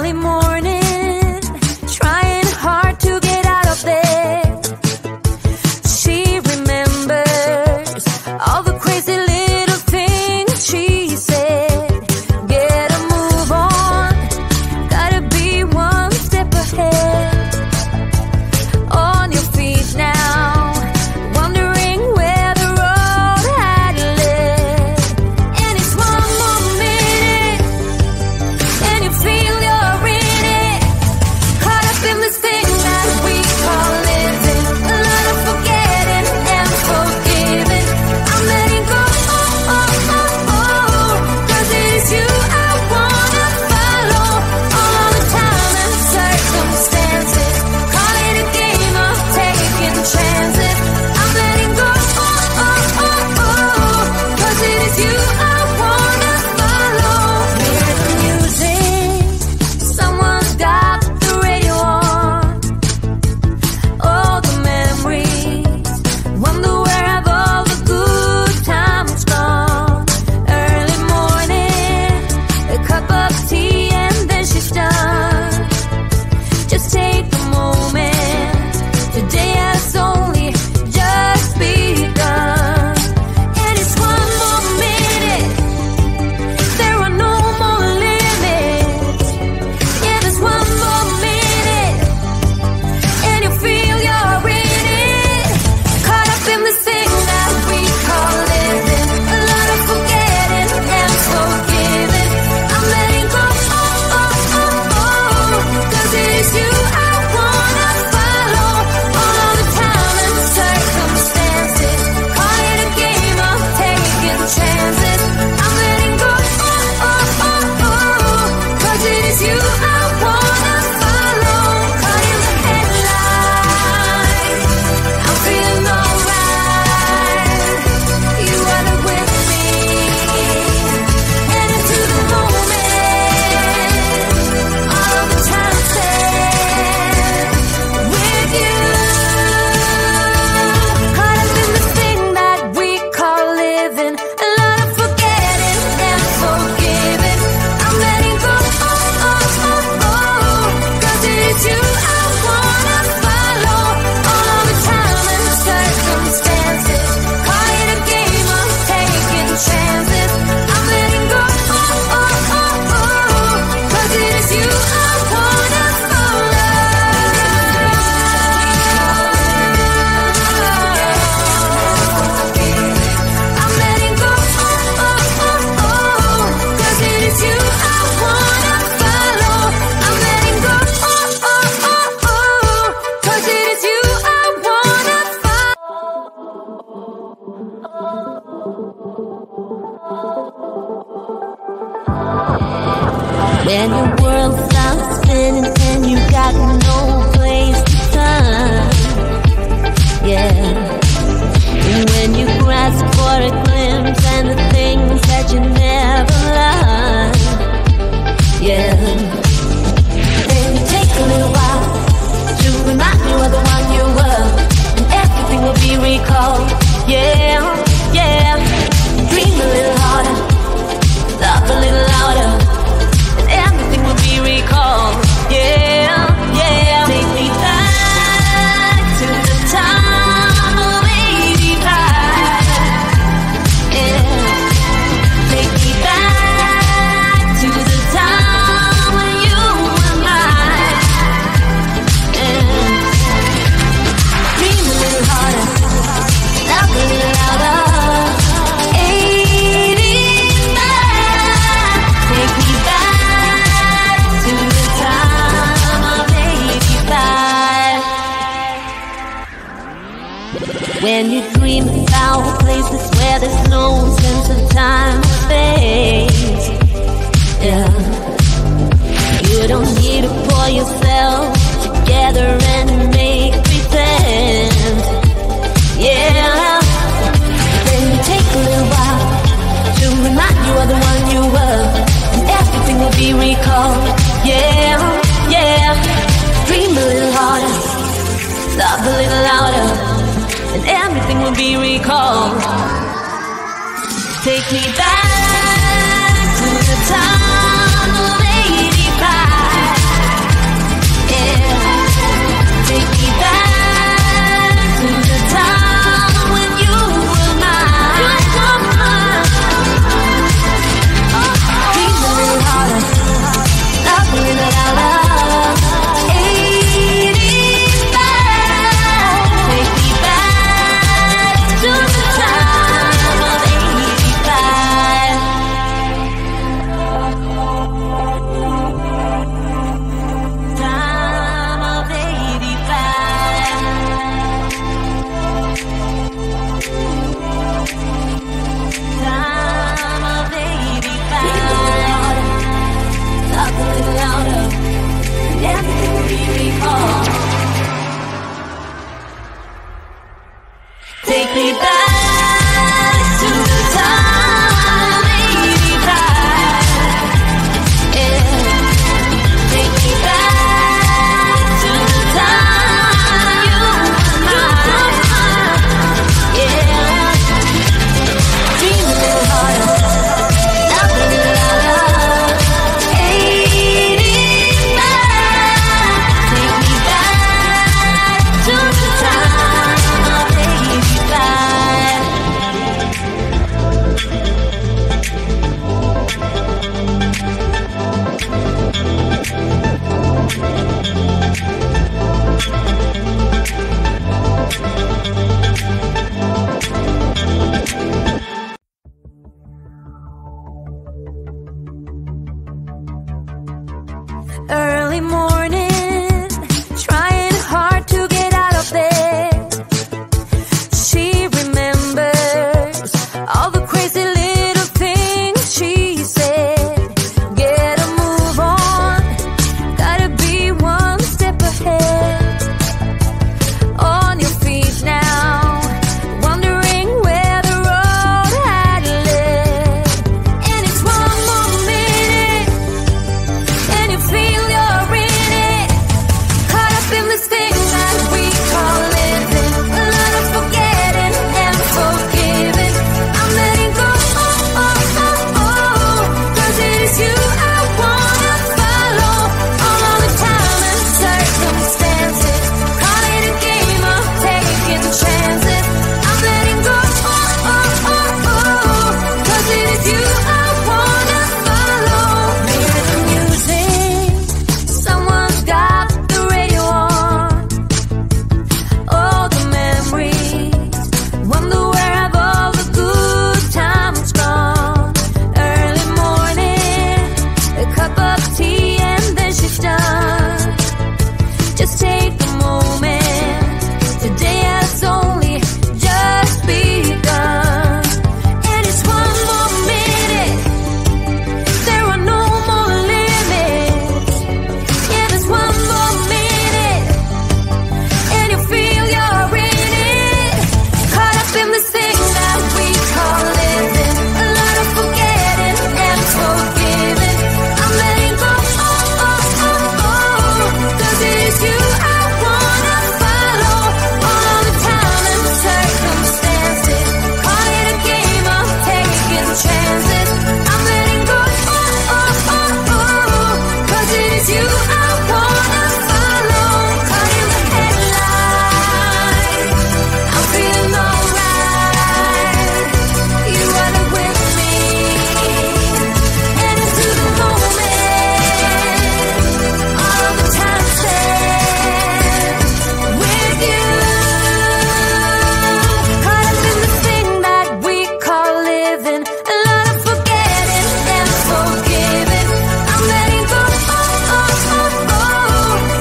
early morning, trying hard to get out of bed. She remembers all the crazy little things she said. Get a move on, gotta be one step ahead. On your feet now, wondering where the road had led. And it's one more minute, and you feel you're in it, caught up in this thing that we call living. A lot of forgetting and forgiving. I'm letting go, cause it is you I wanna follow. All the time and circumstances, call it a game of taking chances. I'm letting go, cause it is you I wanna follow. Hear the music, someone's got the radio on. All the memories, wonder where have all the good times gone. Early morning, a cup of tea and then she's done. Just take a moment, today has only just begun. And it's one more minute, there are no more limits. Yeah, there's one more minute, and you feel you're in it, caught up in this thing that we call living. A lot of forgetting and forgiving. I'm letting go, cause it is you I wanna follow. All the time and circumstances, call it a game of taking chances. I'm letting go, cause it is you I wanna follow. Caught in the headlights, I'm feeling alright. You are the with me, and into the moment, all the time spent with you. Caught up in this thing that we call living. A lot of forgetting and forgiving. I'm letting go, cause it is you I wanna follow. All the time and circumstances, call it a game of taking chances. I'm letting go, cause it is you I wanna follow. I'm letting go, cause it is you I wanna follow. I'm letting go, cause it is you I wanna When your world stops spinning and you got no place to turn, yeah. And when you grasp for a glimpse and the things that you never learned, yeah. Then you take a little while to remind you of the one you were, and everything will be recalled, yeah, yeah. Dream a little harder, love a little louder, and everything will be recalled, yeah, yeah. Take me back to the time of 85, yeah. Take me back to the time when you were mine, yeah. Dream a little harder, love a little louder. 85, take me back to the time of 85. When you dream about places where there's no sense of time or space, yeah. You don't need to pull yourself together and make pretend, yeah. Then you take a little while to remind you of the one you were, and everything will be recalled, yeah, yeah. Dream a little harder, love a little louder, and everything will be recalled. Take me back to the time of 85. Early morning, trying hard to get out of bed. She remembers all the crazy little things she said. Get a move on, gotta be one step ahead. On your feet now, wondering where the road had led. And it's one more minute, and you feel you're in it, caught up in this thing that we call living. A lot of forgetting and forgiving. I'm letting go, cause it is you I wanna follow. All of the time and circumstances, call it a game of taking chances. I'm letting go, cause it is you I wanna follow. Hear the music, someone's got the radio on. All the memories, wonder where have all the good times gone. Early morning, a cup of tea and then she's done. Just take a moment, today has only just begun. And it's one more minute, there are no more limits. Yeah, there's one more minute, and you feel you're in it, caught up in this thing that we call living. A lot of forgetting and forgiving. I'm letting go, cause it is you I wanna follow. All of the time and circumstances, call it a game of taking chances. I'm letting go, cause it is you I wanna follow. Caught in the headlights, I'm feeling alright. You are there with me, and into the moment, all of the time spent with you. Caught up in the thing that we call living. A lot of forgetting and forgiving. I'm letting go,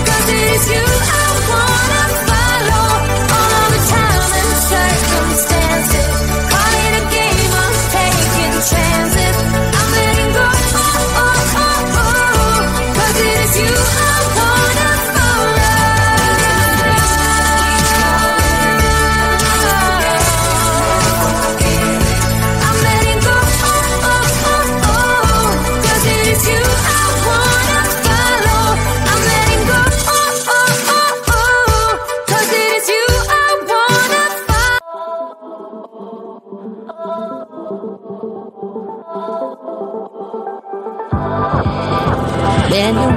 cause it is you I wanna follow. All of the time and circumstances, call it a game of taking chances. I'm letting go, cause it is you I wanna follow. I'm letting go, cause it is you I wanna follow. I'm letting go, cause it is you I wanna follow. When you